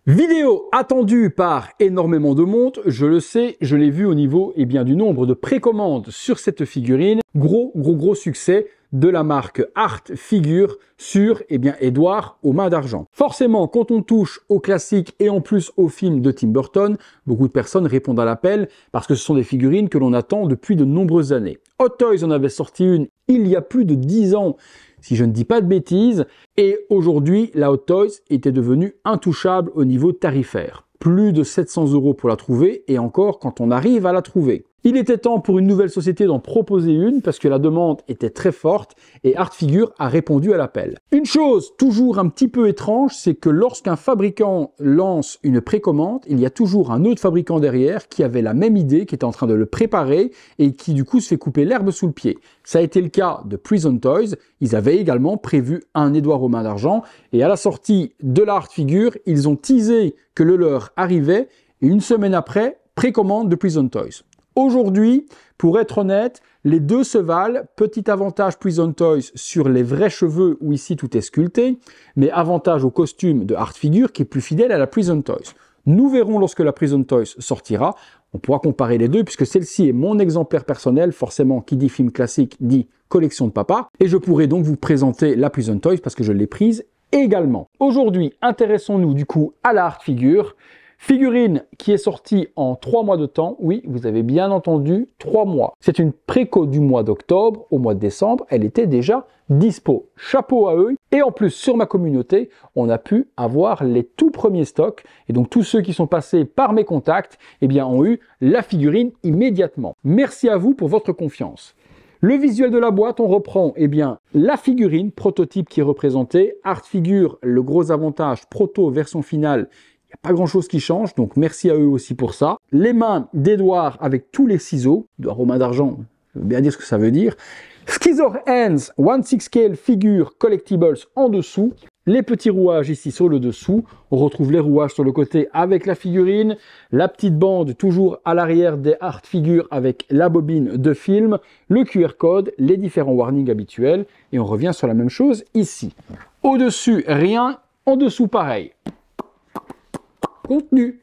Vidéo attendue par énormément de monde, je le sais, je l'ai vu au niveau du nombre de précommandes sur cette figurine. Gros succès de la marque Art Figure sur Édouard aux mains d'argent. Forcément, quand on touche au classique et en plus au film de Tim Burton, beaucoup de personnes répondent à l'appel parce que ce sont des figurines que l'on attend depuis de nombreuses années. Hot Toys en avait sorti une il y a plus de 10 ans, si je ne dis pas de bêtises, et aujourd'hui, la Hot Toys était devenue intouchable au niveau tarifaire. Plus de 700 € pour la trouver, et encore quand on arrive à la trouver. Il était temps pour une nouvelle société d'en proposer une, parce que la demande était très forte, et Art Figure a répondu à l'appel. Une chose toujours un petit peu étrange, c'est que lorsqu'un fabricant lance une précommande, il y a toujours un autre fabricant derrière qui avait la même idée, qui était en train de le préparer, et qui du coup se fait couper l'herbe sous le pied. Ça a été le cas de Prison Toys, ils avaient également prévu un Édouard aux mains d'argent, et à la sortie de la Art Figure, ils ont teasé que le leur arrivait, et une semaine après, précommande de Prison Toys. Aujourd'hui, pour être honnête, les deux se valent. Petit avantage Prison Toys sur les vrais cheveux où ici tout est sculpté, mais avantage au costume de Art Figure qui est plus fidèle à la Prison Toys. Nous verrons lorsque la Prison Toys sortira. On pourra comparer les deux puisque celle-ci est mon exemplaire personnel. Forcément, qui dit film classique dit collection de papa. Et je pourrai donc vous présenter la Prison Toys parce que je l'ai prise également. Aujourd'hui, intéressons-nous du coup à la Art Figure. Figurine qui est sortie en 3 mois de temps. Oui, vous avez bien entendu, 3 mois. C'est une préco du mois d'octobre. Au mois de décembre, elle était déjà dispo. Chapeau à eux. Et en plus, sur ma communauté, on a pu avoir les tout premiers stocks. Et donc, tous ceux qui sont passés par mes contacts, ont eu la figurine immédiatement. Merci à vous pour votre confiance. Le visuel de la boîte, on reprend la figurine prototype qui est représentée. Art Figure, le gros avantage, proto version finale. Il n'y a pas grand chose qui change, donc merci à eux aussi pour ça. Les mains d'Édouard avec tous les ciseaux, Édouard aux mains d'argent, je veux bien dire ce que ça veut dire. Scissor Hands, 1/6 scale figure collectibles en dessous. Les petits rouages ici sur le dessous. On retrouve les rouages sur le côté avec la figurine. La petite bande toujours à l'arrière des Art Figures avec la bobine de film. Le QR code, les différents warnings habituels. Et on revient sur la même chose ici. Au-dessus, rien. En dessous, pareil. Contenu.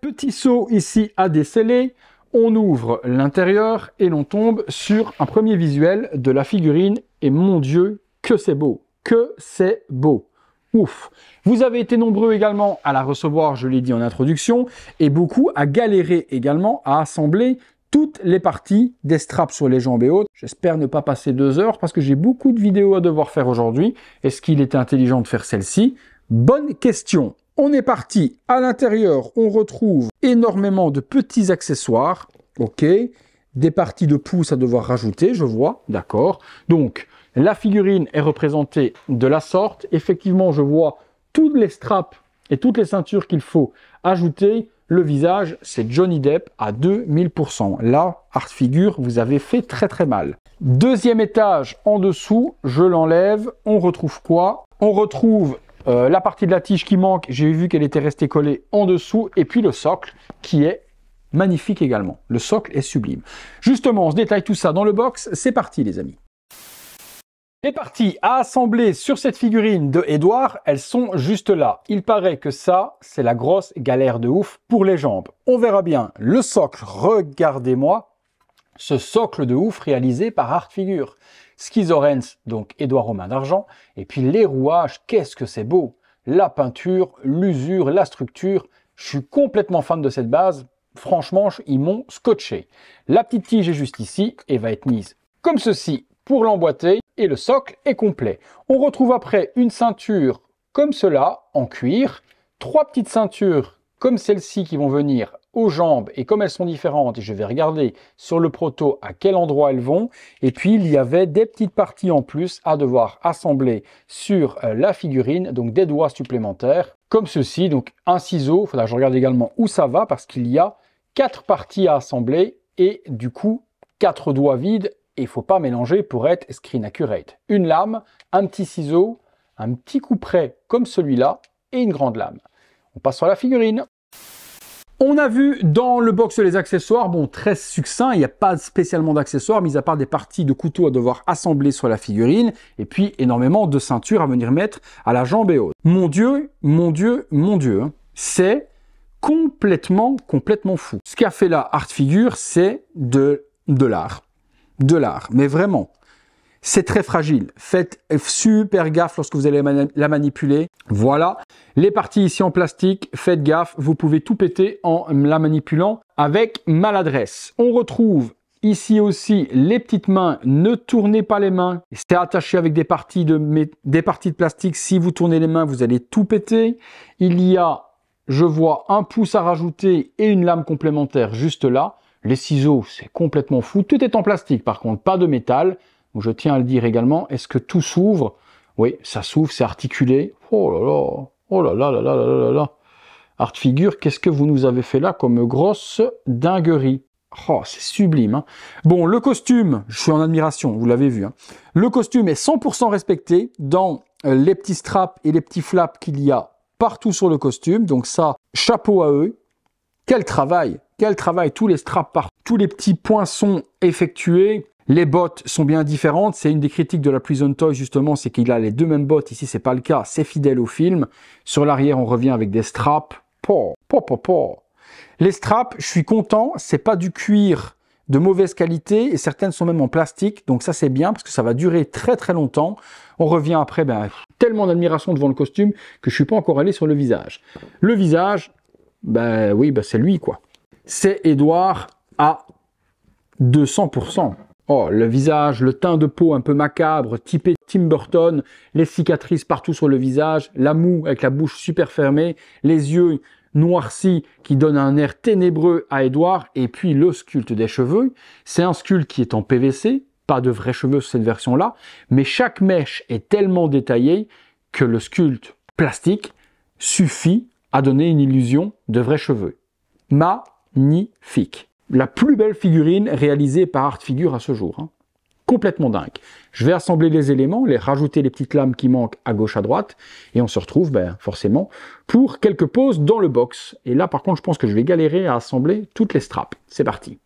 Petit seau ici à déceler. On ouvre l'intérieur et l'on tombe sur un premier visuel de la figurine. Et mon Dieu, que c'est beau! Que c'est beau! Ouf! Vous avez été nombreux également à la recevoir, je l'ai dit en introduction, et beaucoup à galérer également à assembler toutes les parties des straps sur les jambes et autres. J'espère ne pas passer 2 heures parce que j'ai beaucoup de vidéos à devoir faire aujourd'hui. Est-ce qu'il était intelligent de faire celle-ci? Bonne question. On est parti. À l'intérieur, on retrouve énormément de petits accessoires. Ok. Des parties de pouce à devoir rajouter, je vois. D'accord. Donc, la figurine est représentée de la sorte. Effectivement, je vois toutes les straps et toutes les ceintures qu'il faut ajouter. Le visage, c'est Johnny Depp à 2000%. Là, Art Figure, vous avez fait très mal. Deuxième étage en dessous, je l'enlève. On retrouve quoi? On retrouve la partie de la tige qui manque. J'ai vu qu'elle était restée collée en dessous. Et puis le socle qui est magnifique également. Le socle est sublime. Justement, on se détaille tout ça dans le box. C'est parti les amis. Les parties à assembler sur cette figurine de Édouard, elles sont juste là. Il paraît que ça, c'est la grosse galère de ouf pour les jambes. On verra bien le socle, regardez-moi, ce socle de ouf réalisé par Art Figure. Scissor Hands, donc Édouard aux mains d'argent, et puis les rouages, qu'est-ce que c'est beau! La peinture, l'usure, la structure, je suis complètement fan de cette base. Franchement, ils m'ont scotché. La petite tige est juste ici et va être mise comme ceci pour l'emboîter et le socle est complet. On retrouve après une ceinture comme cela en cuir, 3 petites ceintures comme celle-ci qui vont venir aux jambes et comme elles sont différentes, je vais regarder sur le proto à quel endroit elles vont. Et puis il y avait des petites parties en plus à devoir assembler sur la figurine, donc des doigts supplémentaires comme ceci. Donc un ciseau, il faudra que je regarde également où ça va parce qu'il y a 4 parties à assembler et du coup 4 doigts vides. Et il ne faut pas mélanger pour être screen accurate. Une lame, un petit ciseau, un petit couperet comme celui-là et une grande lame. On passe sur la figurine. On a vu dans le box les accessoires, bon, très succinct, il n'y a pas spécialement d'accessoires, mis à part des parties de couteau à devoir assembler sur la figurine, et puis énormément de ceintures à venir mettre à la jambe et autres. Mon Dieu, mon Dieu, mon Dieu, hein, c'est complètement fou. Ce qu'a fait la Art Figure, c'est de l'art. De l'art, mais vraiment. C'est très fragile. Faites super gaffe lorsque vous allez la manipuler. Voilà. Les parties ici en plastique, faites gaffe. Vous pouvez tout péter en la manipulant avec maladresse. On retrouve ici aussi les petites mains. Ne tournez pas les mains. C'est attaché avec des parties de plastique. Si vous tournez les mains, vous allez tout péter. Il y a, je vois, un pouce à rajouter et une lame complémentaire juste là. Les ciseaux, c'est complètement fou. Tout est en plastique par contre, pas de métal. Je tiens à le dire également, est-ce que tout s'ouvre? Oui, ça s'ouvre, c'est articulé. Oh là là, oh là là là là là là là. Art Figure, qu'est-ce que vous nous avez fait là comme grosse dinguerie? Oh, c'est sublime. Hein. Bon, le costume, je suis en admiration, vous l'avez vu. Hein. Le costume est 100% respecté dans les petits straps et les petits flaps qu'il y a partout sur le costume. Donc ça, chapeau à eux. Quel travail, tous les straps partout, tous les petits points sont effectués. Les bottes sont bien différentes, c'est une des critiques de la Prison Toy justement, c'est qu'il a les deux mêmes bottes, ici c'est pas le cas, c'est fidèle au film. Sur l'arrière on revient avec des straps. Les straps, je suis content, c'est pas du cuir de mauvaise qualité et certaines sont même en plastique, donc ça c'est bien parce que ça va durer très longtemps. On revient après, tellement d'admiration devant le costume que je suis pas encore allé sur le visage. Le visage, oui, c'est lui quoi. C'est Edward à 200%. Oh, le visage, le teint de peau un peu macabre, typé Tim Burton, les cicatrices partout sur le visage, la moue avec la bouche super fermée, les yeux noircis qui donnent un air ténébreux à Edward, et puis le sculpte des cheveux. C'est un sculpte qui est en PVC, pas de vrais cheveux sur cette version-là, mais chaque mèche est tellement détaillée que le sculpte plastique suffit à donner une illusion de vrais cheveux. Magnifique. La plus belle figurine réalisée par Art Figure à ce jour. Hein. Complètement dingue. Je vais assembler les éléments, les rajouter les petites lames qui manquent à gauche à droite, et on se retrouve forcément pour quelques poses dans le box. Et là par contre je pense que je vais galérer à assembler toutes les straps. C'est parti.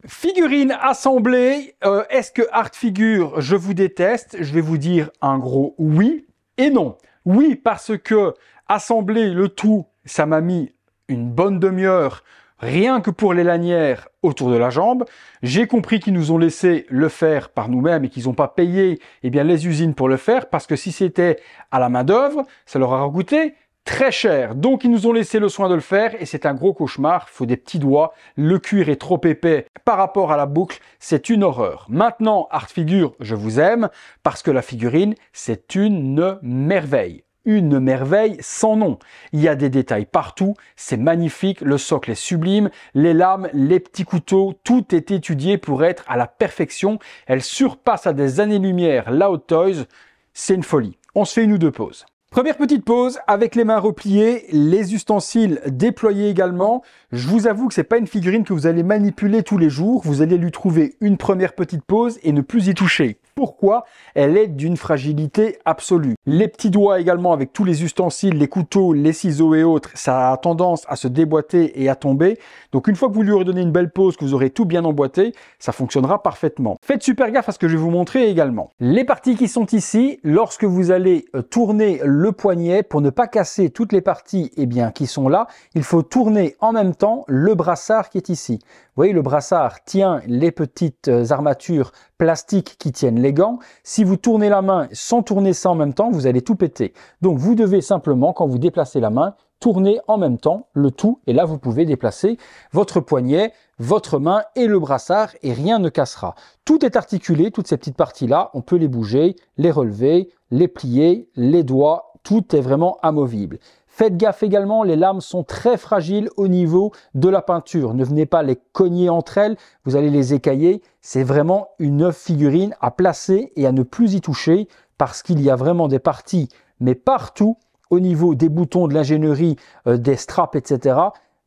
Figurine assemblée, est-ce que Art Figure, je vous déteste? Je vais vous dire un gros oui et non. Oui parce que assembler le tout, ça m'a mis une bonne demi-heure rien que pour les lanières autour de la jambe. J'ai compris qu'ils nous ont laissé le faire par nous-mêmes et qu'ils n'ont pas payé les usines pour le faire parce que si c'était à la main d'œuvre, ça leur a coûté très cher. Donc ils nous ont laissé le soin de le faire et c'est un gros cauchemar. Il faut des petits doigts. Le cuir est trop épais par rapport à la boucle. C'est une horreur. Maintenant, Art Figure, je vous aime parce que la figurine, c'est une merveille. Une merveille sans nom. Il y a des détails partout, c'est magnifique, le socle est sublime, les lames, les petits couteaux, tout est étudié pour être à la perfection. Elle surpasse à des années-lumière la Hot Toys, c'est une folie. On se fait une ou deux pauses. Première petite pause avec les mains repliées, les ustensiles déployés également. Je vous avoue que c'est pas une figurine que vous allez manipuler tous les jours. Vous allez lui trouver une première petite pause et ne plus y toucher. Pourquoi? Elle est d'une fragilité absolue. Les petits doigts également avec tous les ustensiles, les couteaux, les ciseaux et autres, ça a tendance à se déboîter et à tomber. Donc une fois que vous lui aurez donné une belle pause, que vous aurez tout bien emboîté, ça fonctionnera parfaitement. Faites super gaffe à ce que je vais vous montrer également. Les parties qui sont ici, lorsque vous allez tourner le poignet, pour ne pas casser toutes les parties qui sont là, il faut tourner en même temps le brassard qui est ici. Vous voyez, le brassard tient les petites armatures plastiques qui tiennent les gants. Si vous tournez la main sans tourner ça en même temps, vous allez tout péter. Donc vous devez simplement, quand vous déplacez la main, tourner en même temps le tout. Et là, vous pouvez déplacer votre poignet, votre main et le brassard et rien ne cassera. Tout est articulé, toutes ces petites parties-là, on peut les bouger, les relever, les plier, les doigts, tout est vraiment amovible. Faites gaffe également, les lames sont très fragiles au niveau de la peinture. Ne venez pas les cogner entre elles, vous allez les écailler. C'est vraiment une figurine à placer et à ne plus y toucher parce qu'il y a vraiment des parties, mais partout, au niveau des boutons, de l'ingénierie, des straps, etc.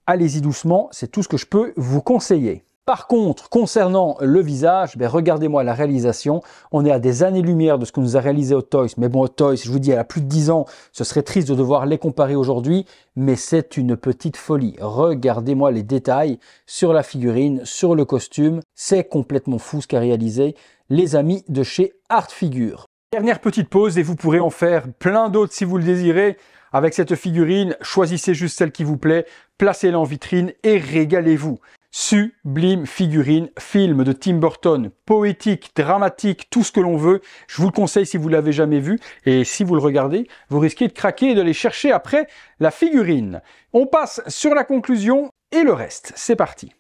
Allez-y doucement, c'est tout ce que je peux vous conseiller. Par contre, concernant le visage, regardez-moi la réalisation. On est à des années-lumière de ce que nous a réalisé Hot Toys. Mais bon, Hot Toys, je vous dis, elle a plus de 10 ans. Ce serait triste de devoir les comparer aujourd'hui, mais c'est une petite folie. Regardez-moi les détails sur la figurine, sur le costume. C'est complètement fou ce qu'a réalisé les amis de chez Art Figure. Dernière petite pause et vous pourrez en faire plein d'autres si vous le désirez. Avec cette figurine, choisissez juste celle qui vous plaît, placez-la en vitrine et régalez-vous. Sublime figurine, film de Tim Burton, poétique, dramatique, tout ce que l'on veut. Je vous le conseille si vous ne l'avez jamais vu. Et si vous le regardez, vous risquez de craquer et d'aller chercher après la figurine. On passe sur la conclusion et le reste. C'est parti.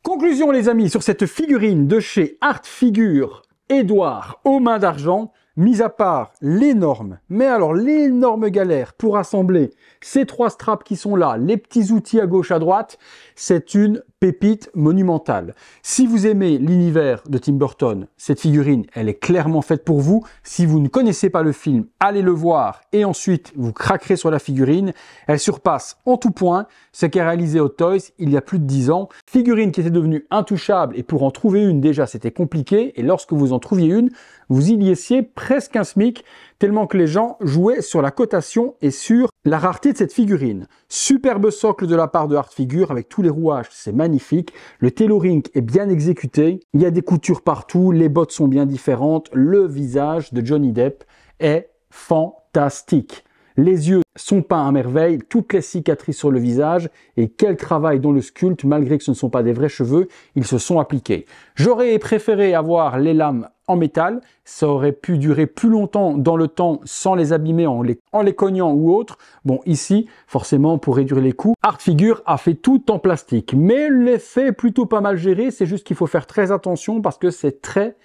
Conclusion les amis sur cette figurine de chez Art Figure, Édouard aux mains d'argent. Mis à part l'énorme, mais alors l'énorme galère pour assembler ces 3 straps qui sont là, les petits outils à gauche à droite, c'est une pépite monumentale. Si vous aimez l'univers de Tim Burton, cette figurine, elle est clairement faite pour vous. Si vous ne connaissez pas le film, allez le voir et ensuite vous craquerez sur la figurine. Elle surpasse en tout point ce qu'a réalisé Hot Toys il y a plus de 10 ans. Figurine qui était devenue intouchable et pour en trouver une déjà c'était compliqué et lorsque vous en trouviez une, vous y laissiez presque un SMIC tellement que les gens jouaient sur la cotation et sur la rareté de cette figurine. Superbe socle de la part de Art Figure avec tous les rouages, c'est magnifique. Le tailoring est bien exécuté, il y a des coutures partout, les bottes sont bien différentes, le visage de Johnny Depp est fantastique. Les yeux sont peints à merveille, toutes les cicatrices sur le visage et quel travail dans le sculpte, malgré que ce ne sont pas des vrais cheveux, ils se sont appliqués. J'aurais préféré avoir les lames en métal, ça aurait pu durer plus longtemps dans le temps sans les abîmer en les cognant ou autre. Bon, ici, forcément, pour réduire les coûts, Art Figure a fait tout en plastique. Mais l'effet est plutôt pas mal géré, c'est juste qu'il faut faire très attention parce que c'est très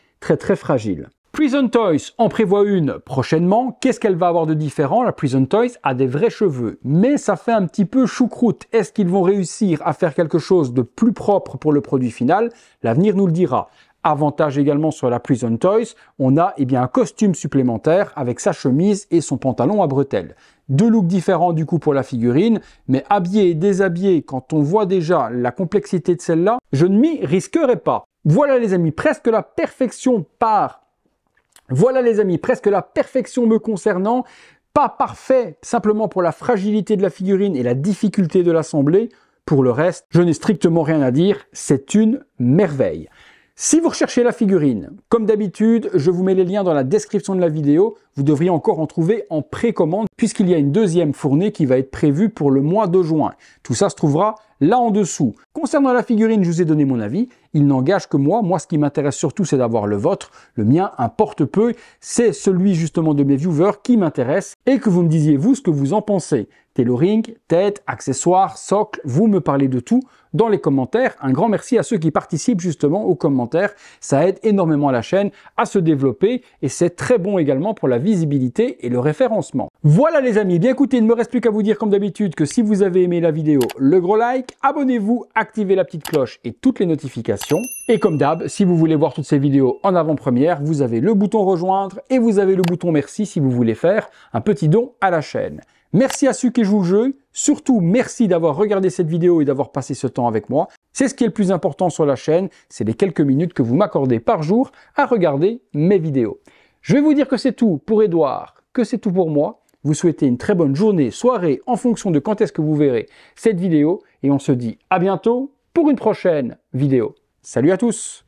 fragile. Prison Toys en prévoit une prochainement. Qu'est-ce qu'elle va avoir de différent? La Prison Toys a des vrais cheveux, mais ça fait un petit peu choucroute. Est-ce qu'ils vont réussir à faire quelque chose de plus propre pour le produit final? L'avenir nous le dira. Avantage également sur la Prison Toys, on a un costume supplémentaire avec sa chemise et son pantalon à bretelles. 2 looks différents du coup pour la figurine, mais habillé et déshabillé, quand on voit déjà la complexité de celle-là, je ne m'y risquerai pas. Voilà les amis, presque la perfection me concernant. Pas parfait, simplement pour la fragilité de la figurine et la difficulté de l'assembler. Pour le reste, je n'ai strictement rien à dire, c'est une merveille. Si vous recherchez la figurine, comme d'habitude, je vous mets les liens dans la description de la vidéo. Vous devriez encore en trouver en précommande puisqu'il y a une deuxième fournée qui va être prévue pour le mois de juin. Tout ça se trouvera là en dessous. Concernant la figurine, je vous ai donné mon avis. Il n'engage que moi. Moi, ce qui m'intéresse surtout, c'est d'avoir le vôtre. Le mien importe peu. C'est celui justement de mes viewers qui m'intéresse et que vous me disiez vous ce que vous en pensez. Tailoring, tête, accessoires, socle, vous me parlez de tout dans les commentaires. Un grand merci à ceux qui participent justement aux commentaires. Ça aide énormément la chaîne à se développer et c'est très bon également pour la visibilité et le référencement. Voilà les amis, bien écoutez, il ne me reste plus qu'à vous dire comme d'habitude que si vous avez aimé la vidéo, le gros like, abonnez-vous, activez la petite cloche et toutes les notifications. Et comme d'hab, si vous voulez voir toutes ces vidéos en avant-première, vous avez le bouton rejoindre et vous avez le bouton merci si vous voulez faire un petit don à la chaîne. Merci à ceux qui jouent le jeu, surtout merci d'avoir regardé cette vidéo et d'avoir passé ce temps avec moi. C'est ce qui est le plus important sur la chaîne, c'est les quelques minutes que vous m'accordez par jour à regarder mes vidéos. Je vais vous dire que c'est tout pour Édouard, que c'est tout pour moi. Vous souhaitez une très bonne journée, soirée, en fonction de quand est-ce que vous verrez cette vidéo. Et on se dit à bientôt pour une prochaine vidéo. Salut à tous!